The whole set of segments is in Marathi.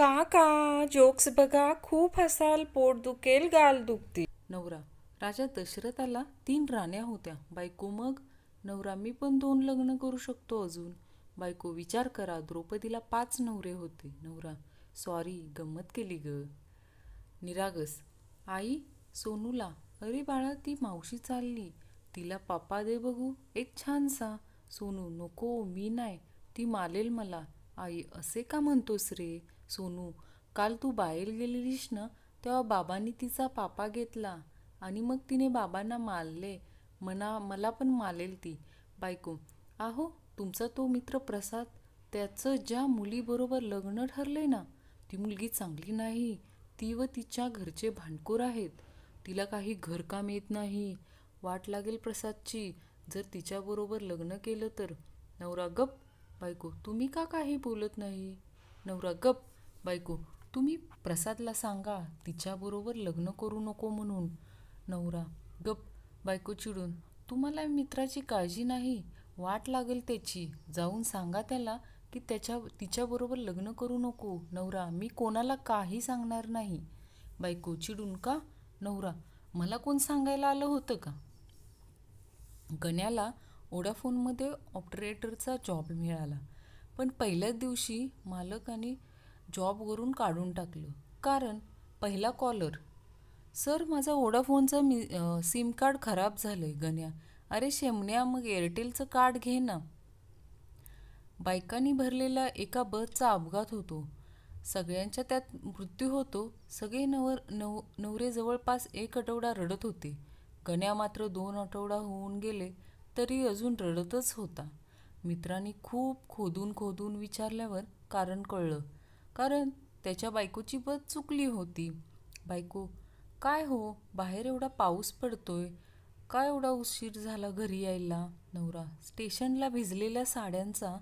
काका जोक्स बघा, खूप हसाल, पोट दुखेल, गाल दुखतील. नवरा. राजा दशरथाला 3 राण्या होत्या. बायको. मग नवरा. मी पण 2 लग्न करू शकतो अजून. बायको. विचार करा, द्रौपदीला 5 नवरे होते. नवरा. सॉरी, गंमत केली ग. निरागस. आई सोनूला. अरे बाळा, ती मावशी चालली, तिला पापा दे बघू एक छानसा. सोनू. नको, मी नाही, ती मालेल मला. आई. असे का म्हणतोस रे सोनू? काल तू बाहेर गेलेलीस ना, तेव्हा बाबांनी तिचा पापा घेतला आणि मग तिने बाबांना मारले. मला पण मालेल ती. बायको. आहो, तुमचा तो मित्र प्रसाद, त्याचं ज्या मुलीबरोबर लग्न ठरले ना, ती मुलगी चांगली नाही. ती व तिच्या घरचे भांडखोर आहेत. तिला काही घरकाम येत नाही. वाट लागेल प्रसादची जर तिच्याबरोबर लग्न केलं तर. नवरा. गप. बायको. तुम्ही का काही बोलत नाही? नवरा. गप. बायको. तुम्ही प्रसादला सांगा तिच्याबरोबर लग्न करू नको म्हणून. नवरा. गप. बायको चिडून. तुम्हाला मित्राची काळजी नाही? वाट लागेल त्याची. जाऊन सांगा त्याला की तिच्याबरोबर लग्न करू नको. नवरा. मी कोणाला काही सांगणार नाही. बायको चिडून. का? नवरा. मला कोण सांगायला आलं होतं का? गण्याला वोडाफोनमध्ये ऑपरेटरचा जॉब मिळाला, पण पहिल्याच दिवशी मालकाने जॉबवरून काढून टाकलं. कारण पहिला कॉलर. सर, माझा वोडाफोनचा सिम कार्ड खराब झालंय. गण्या. अरे शेमण्या, मग एअरटेलचं कार्ड घे ना. बायकांनी भरलेला एका बसचा अपघात होतो. सगळ्यांच्या त्यात मृत्यू होतो. सगळे नवरे जवळपास 1 आठवडा रडत होते. गण्या मात्र 2 आठवडा होऊन गेले तरी अजून रडतच होता. मित्रांनी खूप खोदून विचारल्यावर कारण कळलं. कारण त्याच्या बायकोची बस चुकली होती. बायको. काय हो, बाहेर एवढा पाऊस पडतोय, काय एवढा उशीर झाला घरी यायला? नवरा. स्टेशनला भिजलेल्या साड्यांचा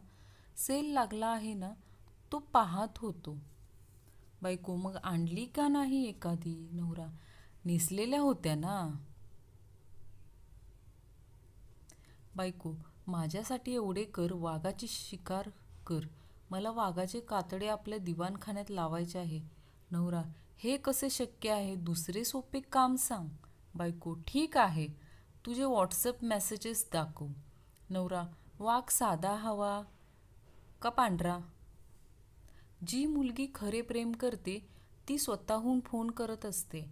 सेल लागला आहे ना, तो पाहत होतो. बायको. मग आणली का नाही एखादी? नवरा. नेसलेल्या होत्या ना. बायको. माझ्यासाठी एवढे कर, वाघाची शिकार कर. मला वाघाचे कातडे आपल्या दिवाणखान्यात लावायचे आहे. नवरा. हे कसे शक्य आहे? दुसरे सोपे काम सांग. बायको. ठीक आहे, तुझे व्हॉट्सअप मेसेजेस दाखव. नवरा. वाघ साधा हवा का पांढरा? जी मुलगी खरे प्रेम करते ती स्वतःहून फोन करत असते.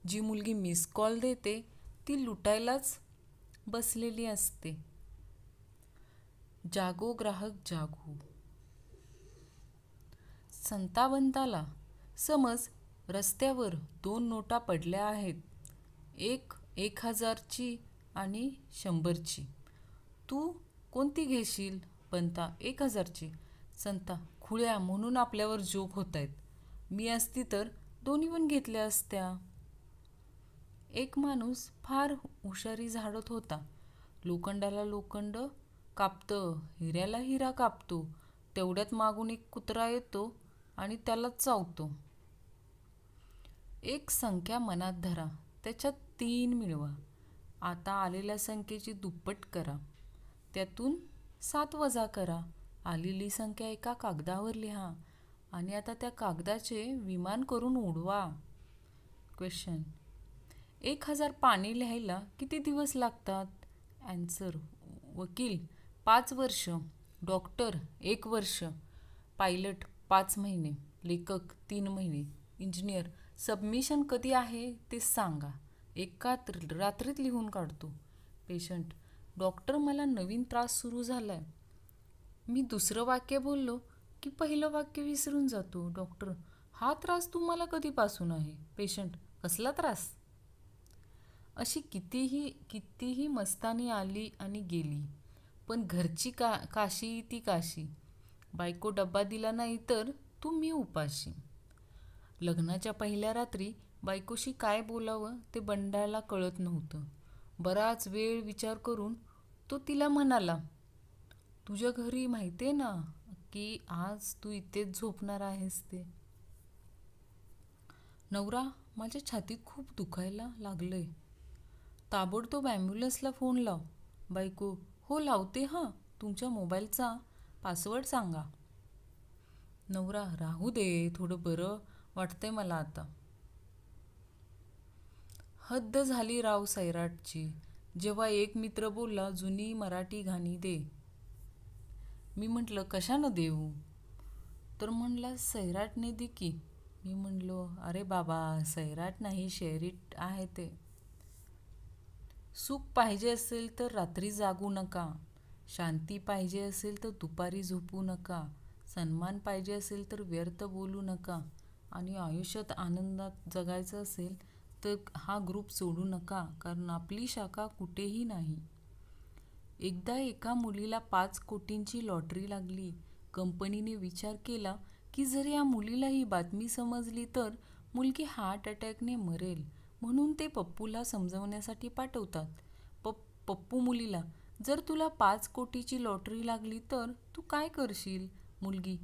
जी मुलगी मिस कॉल देते ती लुटायलाच बसलेली असते. जागो ग्राहक जागो. संतावंताला. समज रस्त्यावर 2 नोटा पडल्या आहेत, एक 1000ची आणि 100ची. तू कोणती घेशील? पंता. 1000ची. संता. खुळ्या, म्हणून आपल्यावर जोक होत आहेत. मी असती तर दोन्ही पण घेतल्या असत्या. एक माणूस फार हुशारी झाडत होता. लोखंडाला लोखंड कापतं, हिऱ्याला हिरा कापतो. तेवढ्यात मागून एक कुत्रा येतो आणि त्याला चावतो. एक संख्या मनात धरा, त्याच्यात 3 मिळवा. आता आलेल्या संख्येची दुप्पट करा, त्यातून 7 वजा करा. आलेली संख्या एका कागदावर लिहा आणि आता त्या कागदाचे विमान करून उडवा. क्वेश्चन. 1000 पाने लिहायला किती दिवस लागतात? ॲन्सर. वकील 5 वर्ष, डॉक्टर 1 वर्ष, पायलट 5 महिने, लेखक 3 महिने, इंजिनियर. सबमिशन कधी आहे ते सांगा, एका रात्रीत लिहून काढतो. पेशंट. डॉक्टर, मला नवीन त्रास सुरू झालाय. मी दुसरं वाक्य बोललो की पहिलं वाक्य विसरून जातो. डॉक्टर. हा त्रास तुम्हाला कधीपासून आहे? पेशंट. कसला त्रास? अशी कितीही मस्तानी आली आणि गेली, पण घरची काशी ती काशी. बायको डब्बा दिला नाही तर तू मी उपाशी. लग्नाच्या पहिल्या रात्री बायकोशी काय बोलावं ते बंडाला कळत नव्हतं. बराच वेळ विचार करून तो तिला म्हणाला, तुझ्या घरी माहितीये ना की आज तू इथेच झोपणार आहेस ते? नवरा. माझ्या छातीत खूप दुखायला लागलंय. ताबडतोब ॲम्ब्युलन्सला फोन लाव. बायको. हो लावते हां, तुमच्या मोबाईलचा पासवर्ड सांगा. नवरा, राहू दे, थोडं बरं वाटतंय मला आता. हद्द झाली राव सैराटची. जेव्हा एक मित्र बोलला, जुनी मराठी गाणी दे. मी म्हटलं, कशानं देऊ? तर म्हणला, सैराटने दे की. मी म्हणलो, अरे बाबा, सैराट नाही, शेरिट आहे ते. सुख पाहिजे असेल तर रात्री जागू नका. शांती पाहिजे असेल तर दुपारी झोपू नका. सन्मान पाहिजे असेल तर व्यर्थ बोलू नका. आणि आयुष्यात आनंदात जगायचं असेल तर हा ग्रुप सोडू नका, कारण आपली शाखा कुठेही नाही. एकदा एका मुलीला 5 कोटींची लॉटरी लागली. कंपनीने विचार केला की जर या मुलीला ही बातमी समजली तर मुलगी हार्ट अटॅकने मरेल, म्हणून ते पप्पूला समजवण्यासाठी पाठवतात. पप्पू मुलीला, जर तुला 5 कोटीची लॉटरी लागली तर तू काय करशील? मुलगी,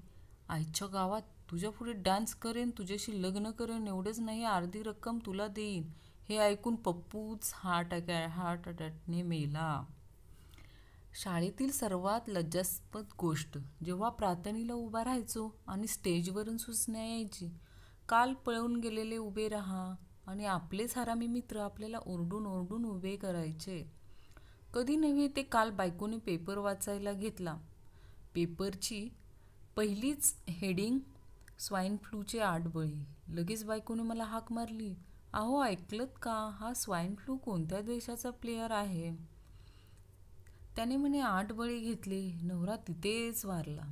आईच्या गावात तुझ्या पुढे डान्स करेन, तुझ्याशी लग्न करेन, एवढंच नाही अर्धी रक्कम तुला देईन. हे ऐकून पप्पूच हार्ट अटॅकने मेला. शाळेतील सर्वात लज्जास्पद गोष्ट, जेव्हा प्रार्थनेला उभा राहायचो आणि स्टेजवरून सूचना यायची, काल पळून गेलेले उभे राहा, आणि आपलेच हरामी मित्र आपल्याला ओरडून ओरडून उभे करायचे. कधी नव्हे ते काल बायकोने पेपर वाचायला घेतला. पेपरची पहिलीच हेडिंग, स्वाईन फ्लूचे 8 बळी. लगेच बायकोने मला हाक मारली, अहो ऐकलत का, हा स्वाईन फ्लू कोणत्या देशाचा प्लेयर आहे? त्याने म्हणे 8 बळी घेतले. नवरा तिथेच वारला.